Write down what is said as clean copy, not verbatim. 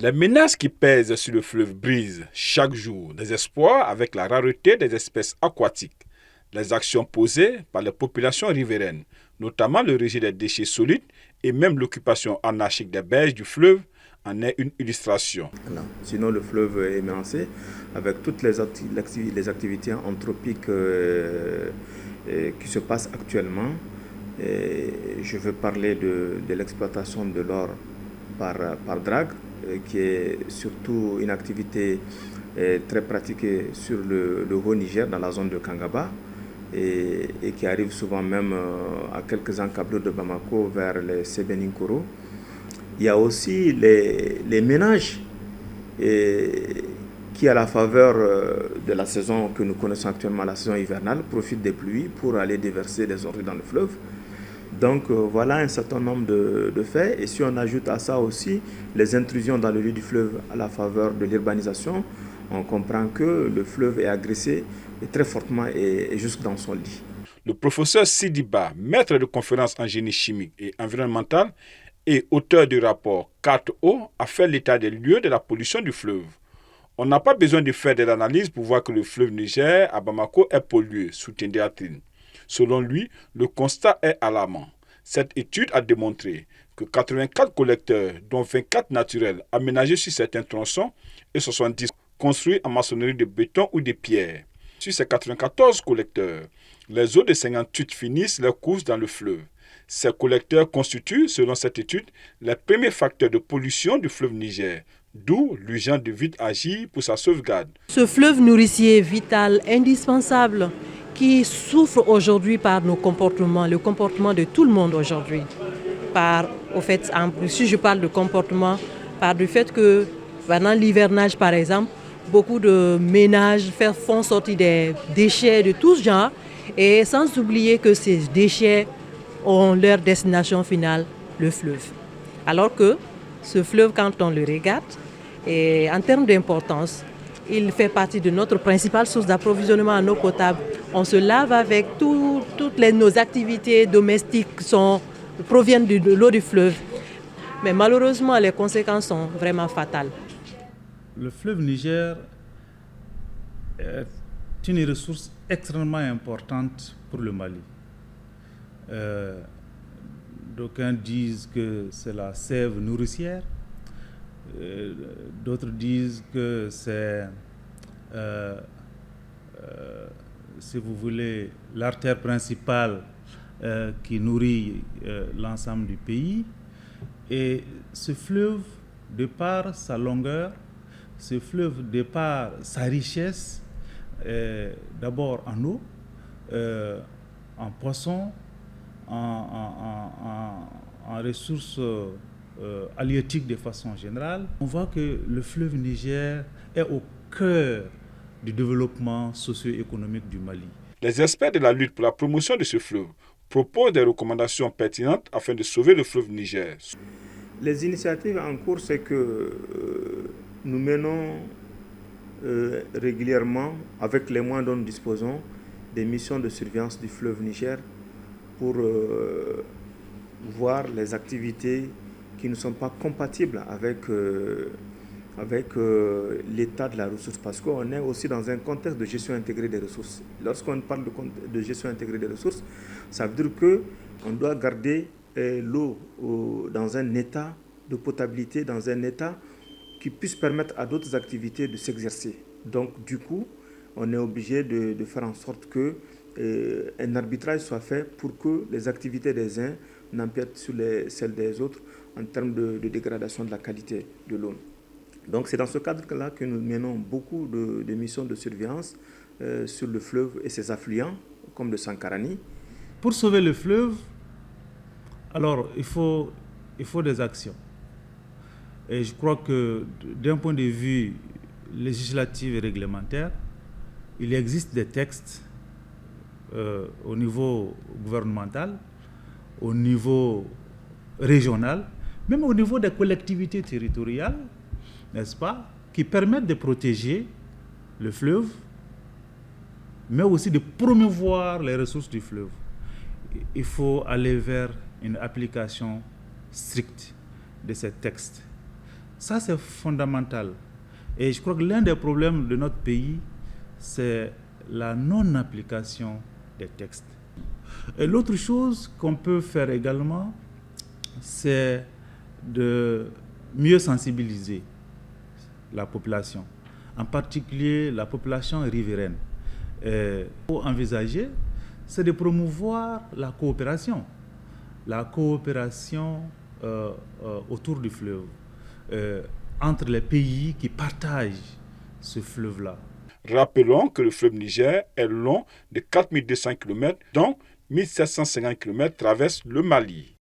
Les menaces qui pèsent sur le fleuve brisent chaque jour des espoirs avec la rareté des espèces aquatiques. Les actions posées par les populations riveraines, notamment le rejet des déchets solides et même l'occupation anarchique des berges du fleuve, en est une illustration. Non. Sinon, le fleuve est menacé avec toutes les activités anthropiques qui se passent actuellement. Et je veux parler de l'exploitation de l'or par drague, qui est surtout une activité très pratiquée sur le haut Niger, dans la zone de Kangaba, et qui arrive souvent même à quelques encablures de Bamako vers les Sebeninkoro. Il y a aussi les ménages qui, à la faveur de la saison que nous connaissons actuellement, la saison hivernale, profitent des pluies pour aller déverser des ordures dans le fleuve. Donc voilà un certain nombre de faits. Et si on ajoute à ça aussi les intrusions dans le lit du fleuve à la faveur de l'urbanisation, on comprend que le fleuve est agressé très fortement et jusque dans son lit. Le professeur Sidiba, maître de conférences en génie chimique et environnemental et auteur du rapport 4O, a fait l'état des lieux de la pollution du fleuve. On n'a pas besoin de faire de l'analyse pour voir que le fleuve Niger à Bamako est pollué, soutient Diatrine. Selon lui, le constat est alarmant. Cette étude a démontré que 84 collecteurs, dont 24 naturels, aménagés sur certains tronçons et 70 construits en maçonnerie de béton ou de pierre. Sur ces 94 collecteurs, les eaux de 58 finissent leurs courses dans le fleuve. Ces collecteurs constituent, selon cette étude, les premiers facteurs de pollution du fleuve Niger, d'où l'urgence de vite agir pour sa sauvegarde. Ce fleuve nourricier vital, indispensable, qui souffre aujourd'hui par nos comportements, le comportement de tout le monde aujourd'hui. Si je parle de comportement, par le fait que pendant l'hivernage par exemple, beaucoup de ménages font sortir des déchets de tout genre, et sans oublier que ces déchets ont leur destination finale, le fleuve. Alors que ce fleuve, quand on le regarde, et en termes d'importance, il fait partie de notre principale source d'approvisionnement en eau potable. On se lave avec nos activités domestiques proviennent de l'eau du fleuve. Mais malheureusement, les conséquences sont vraiment fatales. Le fleuve Niger est une ressource extrêmement importante pour le Mali. D'aucuns disent que c'est la sève nourricière. D'autres disent que c'est, si vous voulez, l'artère principale qui nourrit l'ensemble du pays. Et ce fleuve, de par sa longueur, ce fleuve, de par sa richesse, d'abord en eau, en poissons, en ressources halieutiques de façon générale, on voit que le fleuve Niger est au cœur du développement socio-économique du Mali. Les experts de la lutte pour la promotion de ce fleuve proposent des recommandations pertinentes afin de sauver le fleuve Niger. Les initiatives en cours, c'est que nous menons régulièrement, avec les moyens dont nous disposons, des missions de surveillance du fleuve Niger pour voir les activités qui ne sont pas compatibles avec l'état de la ressource, parce qu'on est aussi dans un contexte de gestion intégrée des ressources. Lorsqu'on parle de gestion intégrée des ressources, ça veut dire qu'on doit garder l'eau dans un état de potabilité, dans un état qui puisse permettre à d'autres activités de s'exercer. Donc du coup, on est obligé de faire en sorte que un arbitrage soit fait pour que les activités des uns n'empiètent sur celles des autres en termes de dégradation de la qualité de l'eau. Donc c'est dans ce cadre-là que nous menons beaucoup de missions de surveillance sur le fleuve et ses affluents, comme le Sankarani. Pour sauver le fleuve, alors il faut des actions. Et je crois que d'un point de vue législatif et réglementaire, il existe des textes au niveau gouvernemental, au niveau régional, même au niveau des collectivités territoriales, n'est-ce pas, qui permettent de protéger le fleuve, mais aussi de promouvoir les ressources du fleuve. Il faut aller vers une application stricte de ces textes. Ça, c'est fondamental. Et je crois que l'un des problèmes de notre pays, c'est la non-application des textes. Et l'autre chose qu'on peut faire également, c'est de mieux sensibiliser la population, en particulier la population riveraine. Il faut envisager, c'est de promouvoir la coopération autour du fleuve, entre les pays qui partagent ce fleuve-là. Rappelons que le fleuve Niger est long de 4200 km, dont 1750 km traversent le Mali.